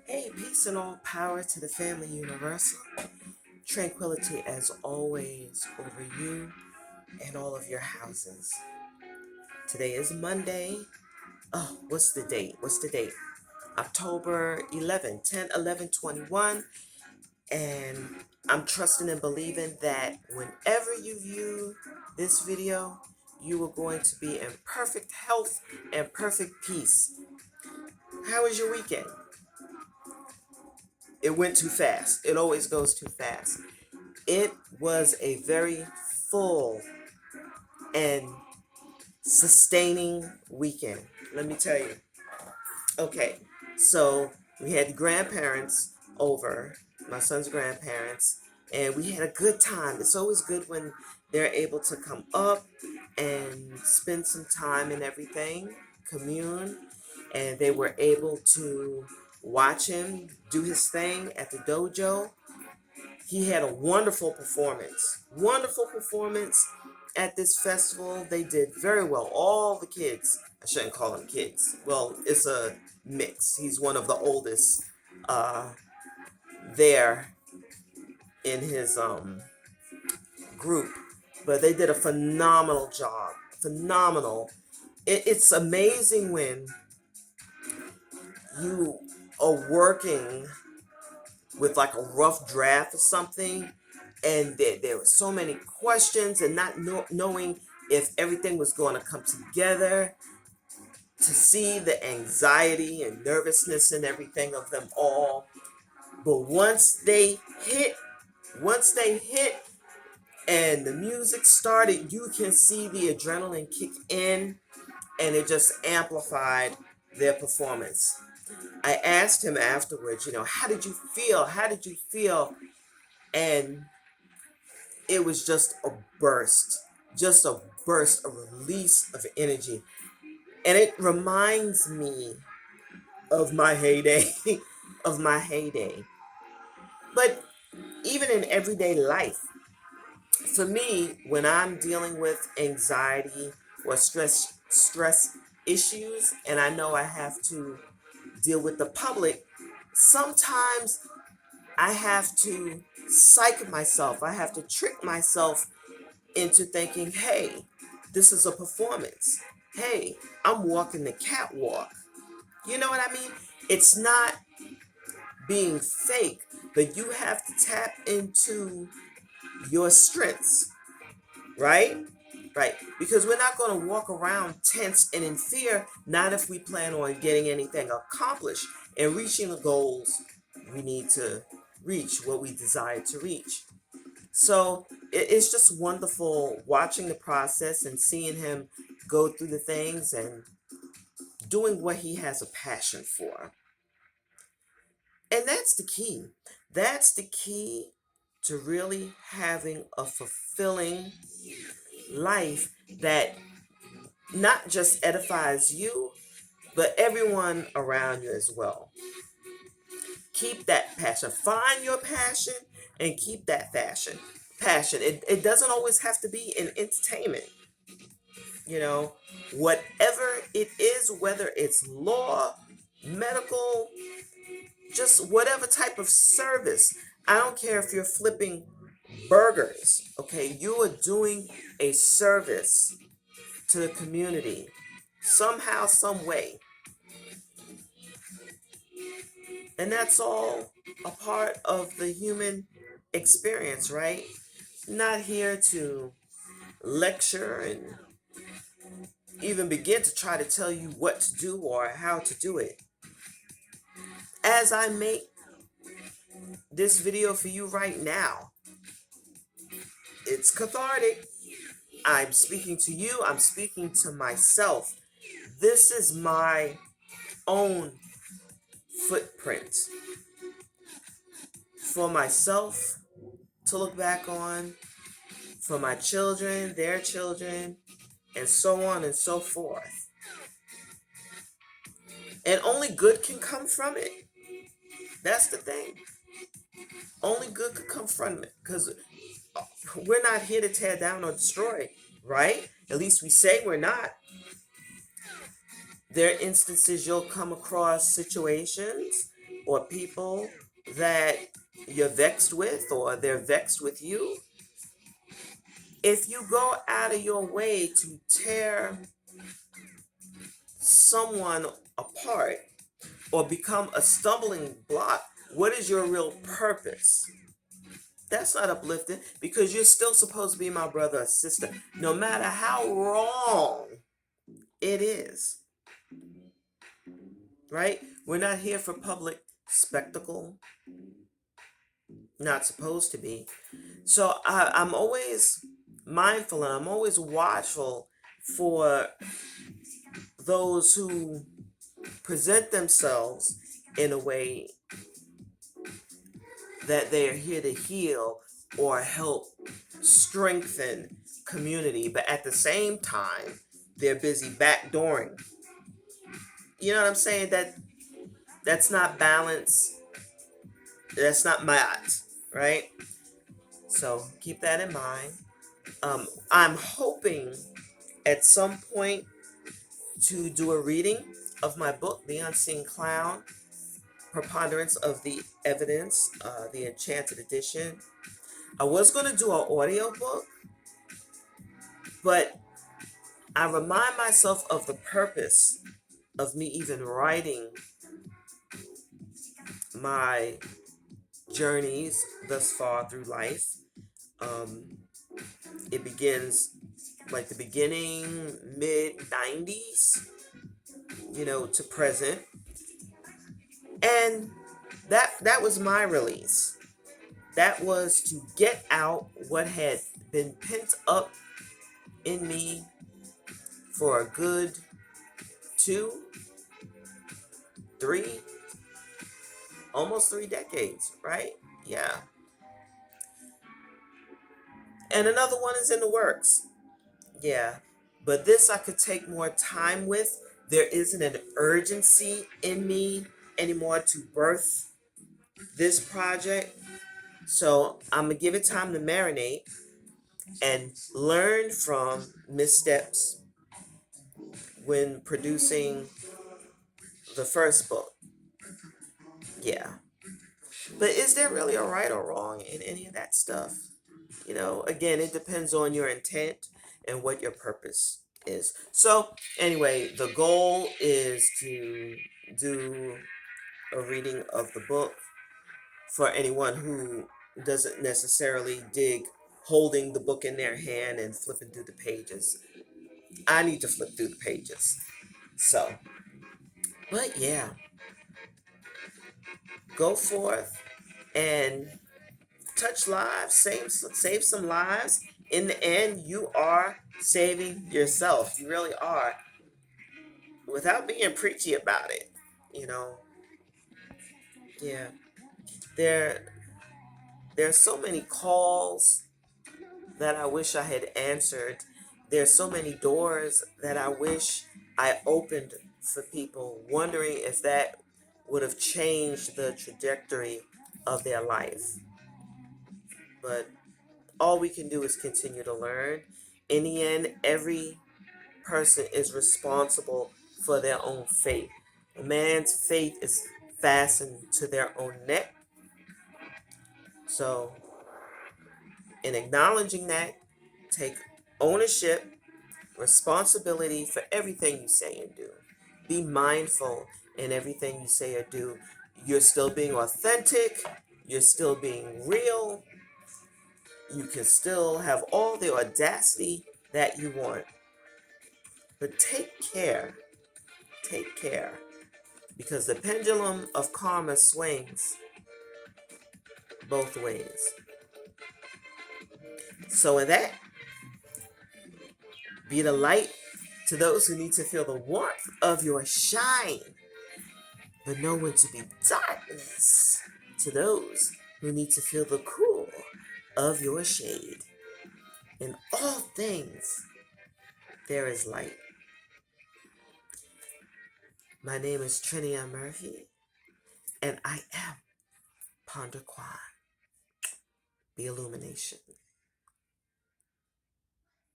Hey, peace and all power to the family universal. Tranquility as always over you and all of your houses. Today is Monday. Oh, what's the date? October 11, 10, 11, 21. And I'm trusting and believing that whenever you view this video, you are going to be in perfect health and perfect peace. How was your weekend? It went too fast. It always goes too fast. It was a very full and sustaining weekend. Let me tell you. Okay, so we had the grandparents over, my son's grandparents, and we had a good time. It's always good when they're able to come up and spend some time and everything, commune, and they were able to watch him do his thing at the dojo. He had a wonderful performance. Wonderful performance at this festival. They did very well. All the kids, I shouldn't call them kids. Well, it's a mix. He's one of the oldest uh, there in his group. But they did a phenomenal job. Phenomenal. It's amazing when you are working with like a rough draft or something, and there were so many questions and not knowing if everything was going to come together, to see the anxiety and nervousness and everything of them all. But once they hit and the music started, you can see the adrenaline kick in, and it just amplified their performance. I asked him afterwards, how did you feel? How did you feel? And it was just a burst, a release of energy. And it reminds me of my heyday, of my heyday. But even in everyday life, for me, when I'm dealing with anxiety or stress issues, and I know I have to deal with the public, sometimes I have to psych myself. I have to trick myself into thinking, hey, this is a performance. Hey, I'm walking the catwalk. You know what I mean? It's not being fake, but you have to tap into your strengths, right? Right. Because we're not going to walk around tense and in fear, not if we plan on getting anything accomplished and reaching the goals we need to reach, what we desire to reach. So it's just wonderful watching the process and seeing him go through the things and doing what he has a passion for. And that's the key. That's the key to really having a fulfilling life that not just edifies you, but everyone around you as well. Keep that passion. Find your passion and keep that passion. It doesn't always have to be in entertainment. You know, whatever it is, whether it's law, medical, just whatever type of service. I don't care if you're flipping burgers, okay? You are doing a service to the community somehow, some way. And that's all a part of the human experience, right? Not here to lecture and even begin to try to tell you what to do or how to do it. As I make this video for you right now, it's cathartic. I'm speaking to you, I'm speaking to myself. This is my own footprint for myself to look back on, for my children, their children, and so on and so forth. And only good can come from it. That's the thing. Only good could come from it, because we're not here to tear down or destroy, right? At least we say we're not. There are instances you'll come across situations or people that you're vexed with or they're vexed with you, if you go out of your way to tear someone apart or become a stumbling block, what is your real purpose? That's not uplifting, because you're still supposed to be my brother or sister, no matter how wrong it is, right? We're not here for public spectacle, not supposed to be. So I'm always mindful and I'm always watchful for those who present themselves in a way that they are here to heal or help strengthen community, but at the same time, they're busy backdooring. You know what I'm saying? That's not balance. That's not math, right? So keep that in mind. I'm hoping at some point to do a reading of my book, The Unseen Clown, Preponderance of the Evidence, the Enchanted Edition. I was going to do an audio book, but I remind myself of the purpose of me even writing my journeys thus far through life. It begins like the beginning, mid 90s, to present. And that was my release. That was to get out what had been pent up in me for a good 2, 3, almost 3 decades, right? Yeah. And another one is in the works. Yeah. But this I could take more time with. There isn't an urgency in me anymore to birth this project. So I'm going to give it time to marinate and learn from missteps when producing the first book. Yeah. But is there really a right or wrong in any of that stuff? Again, it depends on your intent and what your purpose is. So, anyway, the goal is to do a reading of the book for anyone who doesn't necessarily dig holding the book in their hand and flipping through the pages. I need to flip through the pages. So, but yeah, go forth and touch lives, save some lives. In the end, you are saving yourself. You really are. Without being preachy about it, you know. Yeah. There's so many calls that I wish I had answered. There's so many doors that I wish I opened for people, wondering if that would have changed the trajectory of their life. But all we can do is continue to learn. In the end, every person is responsible for their own fate. A man's fate is fastened to their own neck. So, in acknowledging that, take ownership, responsibility for everything you say and do. Be mindful in everything you say or do. You're still being authentic. You're still being real. You can still have all the audacity that you want. But take care. Take care. Because the pendulum of karma swings both ways. So in that, be the light to those who need to feel the warmth of your shine, but know when to be darkness to those who need to feel the cool of your shade. In all things, there is light. My name is Trinia Murphy, and I am Ponder Quan, the illumination.